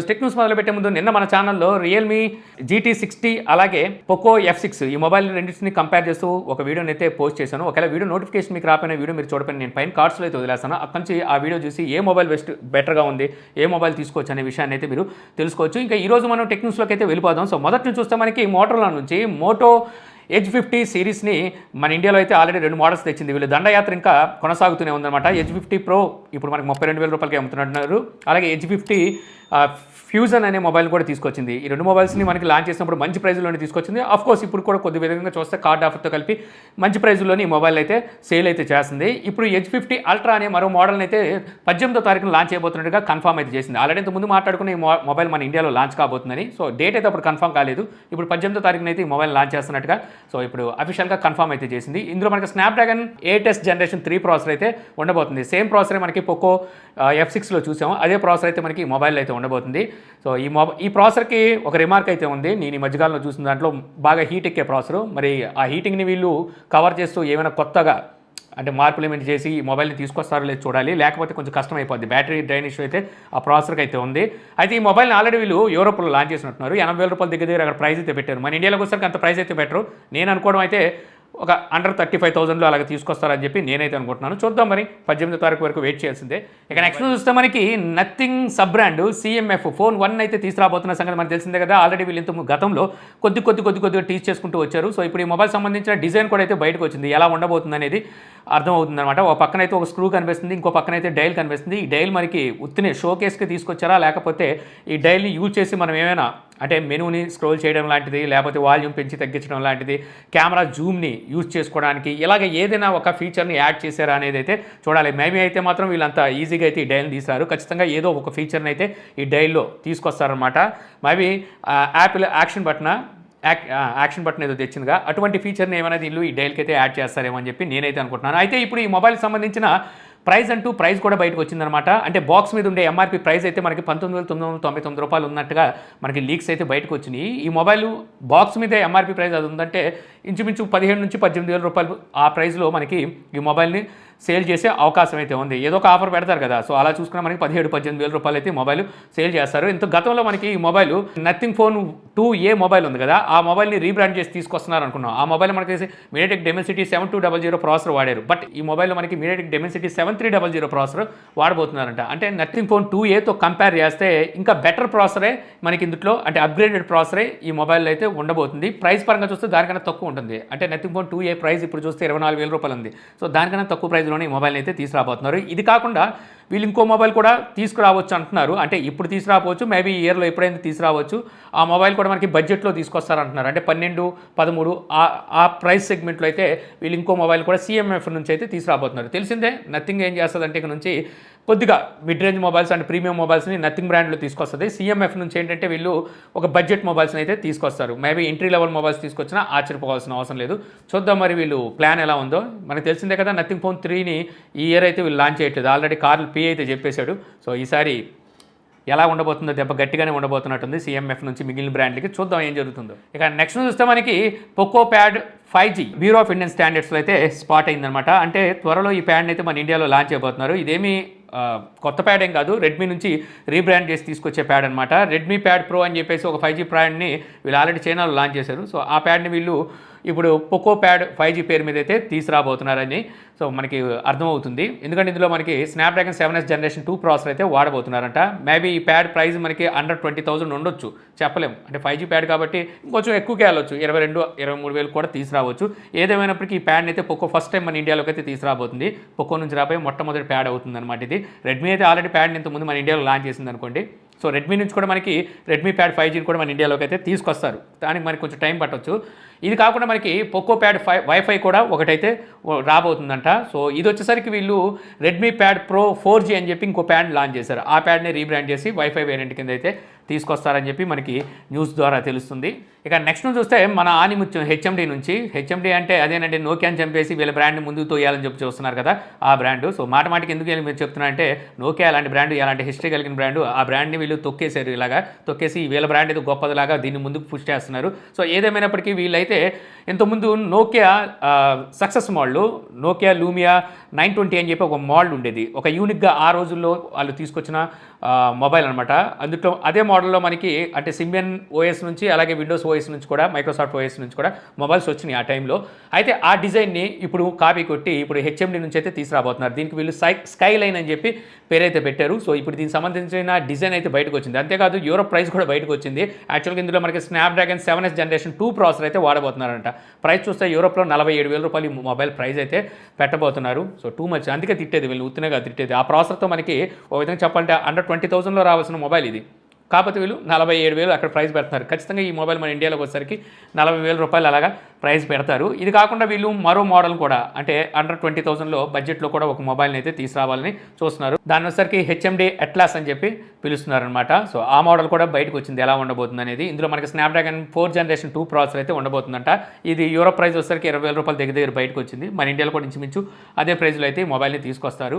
Tech news మొదలుపెట్టే ముందు నిన్న మన ఛానల్లో రియల్మీ GT60 అలాగే పోకో F6 ఈ మొబైల్ రెండింటిని కంపేర్ చేస్తూ ఒక వీడియోని అయితే పోస్ట్ చేశాను. ఒకవేళ వీడియో నోటిఫికేషన్ మీకు రాపోయిన వీడియో మీరు చూడపోయిన నేను పైన కార్డ్స్లో అయితే వదిలేస్తాను. అక్కడి నుంచి ఆ వీడియో చూసి ఏ మొబైల్ బెటర్గా ఉంది, ఏ మొబైల్ తీసుకోవచ్చు అనే విషయాన్ని అయితే మీరు తెలుసుకోవచ్చు. ఇంకా ఈరోజు మనం టెక్ న్యూస్లోకి అయితే వెళ్ళిపోదాం. సో మొదటి నుంచి చూస్తే మనకి మోటోరోలా నుంచి మోటో H50 సిరీస్ని మన ఇండియాలో అయితే ఆల్రెడీ 2 మోడల్స్ తెచ్చింది. వీళ్ళు దండయాత్ర ఇంకా కొనసాగుతూనే ఉందన్నమాట. H50 Pro ఇప్పుడు మనకి 32,000 రూపాయలకి అమ్ముతున్నారు. అలాగే H50 ఫ్యూజన్ అనే మొబైల్ కూడా తీసుకొచ్చింది. ఈ 2 మొబైల్స్ని మనకి లాంచ్ చేసినప్పుడు మంచి ప్రైజ్లోనే తీసుకొచ్చింది. కోర్స్ ఇప్పుడు కూడా కొద్ది విధంగా చూస్తే కార్డ్ ఆఫర్తో కలిపి మంచి ప్రైజ్లోని ఈ మొబైల్ అయితే సేల్ అయితే చేస్తుంది. ఇప్పుడు H50 అల్ట్రా అనే మరో మోడల్ని అయితే 18వ తారీఖున లాంచ్ చేయబోతున్నట్టుగా కన్ఫర్మ్ అయితే చేసింది. ఆల్రెడీ ఇంతకుముందు మాట్లాడుకున్న ఈ మొబైల్ మన ఇండియాలో లాంచ్ కాబోతుందని. సో డేట్ అయితే అప్పుడు కన్ఫర్మ్ కాలేదు. ఇప్పుడు 18వ తారీఖున అయితే ఈ మొబైల్ లాంచ్ చేస్తున్నట్టుగా సో ఇప్పుడు అఫీషియల్గా కన్ఫర్మ్ అయితే చేసింది. ఇందులో మనకి స్నాప్డ్రాగన్ 8S జనరేషన్ 3 ప్రాసెసర్ అయితే ఉండబోతుంది. సేమ్ ప్రాసెసర్ మనకి పోకో F6లో చూసాము. అదే ప్రాసెసర్ అయితే మనకి మొబైల్ అయితే ఉండబోతుంది. సో ఈ ప్రాసెసర్కి ఒక రిమార్క్ అయితే ఉంది. నేను ఈ మధ్యకాలంలో చూసిన దాంట్లో బాగా హీట్ ఎక్కే ప్రాసెసర్. మరి ఆ హీటింగ్ని వీళ్ళు కవర్ చేస్తూ ఏమైనా కొత్తగా అంటే మార్పులు ఏమైనా చేసి ఈ మొబైల్ని తీసుకొస్తారో లేదు చూడాలి. లేకపోతే కొంచెం కష్టం అయిపోద్ది. బ్యాటరీ డ్రైన్ ఇష్యూ అయితే ఆ ప్రాసెసర్కి అయితే ఉంది. అయితే ఈ మొబైల్ని ఆల్రెడీ వీళ్ళు యూరోప్లో లాంచ్ చేసినట్టున్నారు. 80,000 రూపాయల దగ్గర అక్కడ ప్రైస్ అయితే పెట్టారు. మన ఇండియాలోకి వచ్చేసరికి అంత ప్రైస్ అయితే పెట్టరు. నేను అనుకోవడం అయితే ఒక అండర్ 35,000లో అలాగే తీసుకొస్తారని చెప్పి నేనైతే అనుకుంటున్నాను. చూద్దాం, మరి 18వ తారీఖు వరకు వెయిట్ చేయాల్సిందే. ఇక నెక్స్ట్ చూస్తే మనకి nothing sub brand CMF phone 1 అయితే తీసుకురాబోతున్న సంగతి మనకు తెలిసిందే కదా. ఆల్రెడీ వీళ్ళు ఇంత గతంలో కొద్దిగా టీచ్ చేసుకుంటూ వచ్చారు. సో ఇప్పుడు ఈ మొబైల్ సంబంధించిన డిజైన్ కూడా అయితే బయటకు వచ్చింది. ఎలా ఉండబోతుంది అనేది అర్థమవుతుంది అనమాట. ఒక పక్కనైతే ఒక స్క్రూ కనిపిస్తుంది, ఇంకో పక్కనైతే డైల్ కనిపిస్తుంది. ఈ డైల్ మనకి ఉత్తినే షోకేస్కి తీసుకొచ్చారా, లేకపోతే ఈ డైల్ని యూజ్ చేసి మనం ఏమైనా అంటే మెనూని స్క్రోల్ చేయడం లాంటిది, లేకపోతే వాల్యూమ్ పెంచి తగ్గించడం లాంటిది, కెమెరా జూమ్ని యూజ్ చేసుకోవడానికి ఇలాగ ఏదైనా ఒక ఫీచర్ని యాడ్ చేశారా అనేది అయితే చూడాలి. మేబీ అయితే మాత్రం వీళ్ళంతా ఈజీగా అయితే ఈ డైల్ని తీస్తారు. ఖచ్చితంగా ఏదో ఒక ఫీచర్ని అయితే ఈ డైల్లో తీసుకొస్తారనమాట. మేబీ యాపిల్ యాక్షన్ బటన్ ఏదో తెచ్చిందిగా, అటువంటి ఫీచర్ని ఏమైనా వీళ్ళు ఈ డైల్కి అయితే యాడ్ చేస్తారేమో అని చెప్పి నేనైతే అనుకుంటున్నాను. అయితే ఇప్పుడు ఈ మొబైల్కి సంబంధించిన ప్రైస్ కూడా బయటకు వచ్చిందనమాట. అంటే బాక్స్ మీద ఉండే MRP ప్రైస్ అయితే మనకి 19,999 రూపాయలు ఉన్నట్టుగా మనకి లీక్స్ అయితే బయటకు వచ్చినాయి. ఈ మొబైల్ బాక్స్ మీద MRP ప్రైస్ అది ఉందంటే ఇంచుమించు 17,000 నుంచి 18,000 రూపాయలు ఆ ప్రైస్లో మనకి ఈ మొబైల్ని సేల్ చేసే అవకాశం అయితే ఉంది. ఏదో ఒక ఆఫర్ పెడతారు కదా, సో అలా చూసుకున్న మనకి 17,000-18,000 రూపాయలు అయితే మొబైల్ సేల్ చేస్తారు. ఇంత గతంలో మనకి ఈ mobile nothing phone 2A mobile ఉంది కదా, ఆ మొబైల్ని రీబ్రాండ్ చేసి తీసుకొస్తున్నారు అనుకున్నాం. ఆ మొబైల్ మనకి MediaTek Dimensity 7200 ప్రాసెసర్ వాడారు. బట్ ఈ మొబైల్లో మనకి MediaTek Dimensity 7300 ప్రాసెసర్ వాడబోతున్నారంట. అంటే నథింగ్ ఫోన్ 2Aతో కంపేర్ చేస్తే ఇంకా బెటర్ ప్రాసెసరే మనకి ఇందులో అంటే అప్గ్రేడెడ్ ప్రాసెసరే ఈ మొబైల్ అయితే ఉండబోతుంది. ప్రైస్ పరంగా చూస్తే దానికన్నా తక్కువ ఉంటుంది. అంటే నథింగ్ ఫోన్ 2A ప్రైస్ ఇప్పుడు చూస్తే 24,000 రూపాయలు ఉంది. సో దానికన్నా తక్కువ ప్రైస్లోనే ఈ మొబైల్ అయితే తీసుకురాబోతున్నారు. ఇది కాకుండా వీళ్ళు ఇంకో మొబైల్ కూడా తీసుకురావచ్చు అంటున్నారు. అంటే ఇప్పుడు తీసుకురావచ్చు, మేబీ ఈ ఇయర్లో ఎప్పుడైనా తీసుకురావచ్చు. ఆ మొబైల్ కూడా మనకి బడ్జెట్లో తీసుకొస్తారంటున్నారు. అంటే 12, 13 ఆ ప్రైస్ సెగ్మెంట్లో అయితే వీళ్ళు ఇంకో మొబైల్ కూడా CMF నుంచి అయితే తీసుకురాబోతున్నారు. తెలిసిందే నథింగ్ ఏం చేస్తుందంటే ఇక నుంచి కొద్దిగా mid range mobiles and premium మొబైల్స్ని నథింగ్ బ్రాండ్లో తీసుకొస్తుంది. CMF నుంచి ఏంటంటే వీళ్ళు ఒక బడ్జెట్ మొబైల్స్ని అయితే తీసుకొస్తారు. మేబీ ఎంట్రీ లెవెల్ మొబైల్స్ తీసుకొచ్చినా ఆశ్చర్యపోవాల్సిన అవసరం లేదు. చూద్దాం మరి వీళ్ళు ప్లాన్ ఎలా ఉందో. మనకు తెలిసిందే కదా నథింగ్ ఫోన్ 3ని ఈ ఇయర్ అయితే వీళ్ళు లాంచ్ చేయట్లేదు. ఆల్రెడీ కార్ల్ P అయితే చెప్పేశాడు. సో ఈసారి ఎలా ఉండబోతుందో దెబ్బ గట్టిగానే ఉండబోతున్నట్టుంది CMF నుంచి మిగిలిన బ్రాండ్లకి. చూద్దాం ఏం జరుగుతుందో. ఇక నెక్స్ట్ చూస్తే మనకి Poco Pad 5G bureau of Indian స్టాండర్డ్స్లో అయితే స్పాట్ అయిందనమాట. అంటే త్వరలో ఈ ప్యాడ్ని అయితే మన ఇండియాలో లాంచ్ చేయబోతున్నారు. ఇదేమి కొత్త ప్యాడ్ ఏం కాదు, రెడ్మీ నుంచి రీబ్రాండ్ చేసి తీసుకొచ్చే ప్యాడ్ అనమాట. రెడ్మీ ప్యాడ్ ప్రో అని చెప్పేసి ఒక 5G ప్యాడ్ని వీళ్ళు ఆల్రెడీ చైనాలో లాంచ్ చేశారు. సో ఆ ప్యాడ్ని వీళ్ళు ఇప్పుడు పోకో ప్యాడ్ 5G పేరు మీద అయితే తీసుకురాబోతున్నారని సో మనకి అర్థమవుతుంది. ఎందుకంటే ఇందులో మనకి స్నాప్డ్రాగన్ 7S జనరేషన్ 2 ప్రాసెసర్ అయితే వాడబోతున్నారంట. మేబీ ఈ ప్యాడ్ ప్రైస్ మనకి అండర్ 20,000 ఉండొచ్చు, చెప్పలేము. అంటే 5G ప్యాడ్ కాబట్టి ఇంకొంచెం ఎక్కువకే వెళ్ళొచ్చు, 22-23,000 కూడా తీసుకురావచ్చు. ఏదేమైనప్పటికీ ఈ ప్యాడ్ని అయితే పోకో ఫస్ట్ టైం మన ఇండియాలోకి అయితే తీసుకురాబోతుంది. పోకో నుంచి రాబోయే మొట్టమొదటి ప్యాడ్ అవుతుంది అనమాట ఇది. రెడ్మీ అయితే ఆల్రెడీ ప్యాడ్ని ఇంతకుముందు మన ఇండియాలో లాంచ్ చేసింది అనుకోండి. సో రెడ్మీ నుంచి కూడా మనకి రెడ్మీ ప్యాడ్ 5Gని కూడా మన ఇండియాలోకి అయితే తీసుకొస్తారు. దానికి మనకి కొంచెం టైం పట్టవచ్చు. ఇది కాకుండా మనకి పోకో ప్యాడ్ వైఫై కూడా ఒకటైతే రాబోతుందంట. సో ఇది వచ్చేసరికి వీళ్ళు రెడ్మీ ప్యాడ్ ప్రో 4G అని చెప్పి ఇంకో ప్యాడ్ లాంచ్ చేశారు. ఆ ప్యాడ్ని రీబ్రాండ్ చేసి వైఫై వేరియంట్ కింద అయితే తీసుకొస్తారని చెప్పి మనకి న్యూస్ ద్వారా తెలుస్తుంది. ఇక నెక్స్ట్ చూస్తే మన ఆనిముత్యం హెచ్ఎండి నుంచి. హెచ్ఎండి అంటే అదేనండి, నోకియాని చంపేసి వీళ్ళ బ్రాండ్ని ముందుకు తోయాలని చెప్పి చూస్తున్నారు కదా ఆ బ్రాండ్. సో మాటికి ఎందుకు మీరు చెప్తున్నా అంటే, నోకియా అలాంటి బ్రాండ్, అలాంటి హిస్టరీ కలిగిన బ్రాండ్, ఆ బ్రాండ్ని వీళ్ళు తొక్కేశారు. ఇలాగా తొక్కేసి వీళ్ళ బ్రాండ్ ఏదో గొప్పదిలాగా దీన్ని ముందుకు పుష్ చేస్తున్నారు. సో ఏదేమైనప్పటికీ వీళ్ళైతే ఇంతకుముందు Nokia success model, Nokia Lumia 920 అని చెప్పి ఒక మోడల్ ఉండేది. ఒక యూనిక్గా ఆ రోజుల్లో వాళ్ళు తీసుకొచ్చిన మొబైల్ అనమాట. అందులో అదే మోడల్లో మనకి అంటే సిమియన్ ఓఎస్ నుంచి అలాగే విండోస్ ఓఎస్ నుంచి కూడా, మైక్రోసాఫ్ట్ ఓఎస్ నుంచి కూడా మొబైల్స్ వచ్చినాయి ఆ టైంలో. అయితే ఆ డిజైన్ని ఇప్పుడు కాపీ కొట్టి ఇప్పుడు హెచ్ఎండి నుంచి అయితే తీసుకురాబోతున్నారు. దీనికి వీళ్ళు స్కై లైన్ అని చెప్పి పేరైతే పెట్టారు. సో ఇప్పుడు దీనికి సంబంధించిన డిజైన్ అయితే బయటకు వచ్చింది. అంతేకాదు యూరోప్ ప్రైస్ కూడా బయటకు వచ్చింది. యాక్చువల్గా ఇందులో మనకి స్నాప్డ్రాగన్ 7S జనరేషన్ 2 ప్రాసెసర్ అయితే వాడబోతున్నారంట. ప్రైస్ చూస్తే యూరోప్లో 47,000 రూపాయలు మొబైల్ ప్రైస్ అయితే పెట్టబోతున్నారు. సో టూ మచ్, అందుకే తిట్టేది వీళ్ళు, ఉత్తినగా తిట్టేది. ఆ ప్రాసెసర్తో మనకి ఒక విధంగా చెప్పాలంటే అండర్ 20,000లో రావాల్సిన మొబైల్ ఇది. కాకపోతే వీళ్ళు 47,000 అక్కడ ప్రైస్ పెడతారు. ఖచ్చితంగా ఈ మొబైల్ మన ఇండియాలోకి వచ్చేసరికి 40,000 రూపాయలు అలాగా ప్రైస్ పెడతారు. ఇది కాకుండా వీళ్ళు మరో మోడల్ కూడా అంటే అండర్ 20,000లో బడ్జెట్లో కూడా ఒక మొబైల్ని అయితే తీసుకురావాలని చూస్తున్నారు. దాని వచ్చేసరికి హెచ్ఎండి అట్లాస్ అని చెప్పి పిలుస్తున్నారు అనమాట. సో ఆ మోడల్ కూడా బయటకు వచ్చింది, ఎలా ఉండబోతుంది అనేది. ఇందులో మనకి స్నాప్డ్రాగన్ 4 జనరేషన్ 2 ప్రాసెసర్ అయితే ఉండబోతుందంట. ఇది యూరోప్ ప్రైస్ వచ్చేసరికి 20,000 రూపాయలు దగ్గర బయటకు వచ్చింది. మన ఇండియాలో కూడా ఇంచుమించు అదే ప్రైస్లో అయితే ఈ మొబైల్ని తీసుకొస్తారు.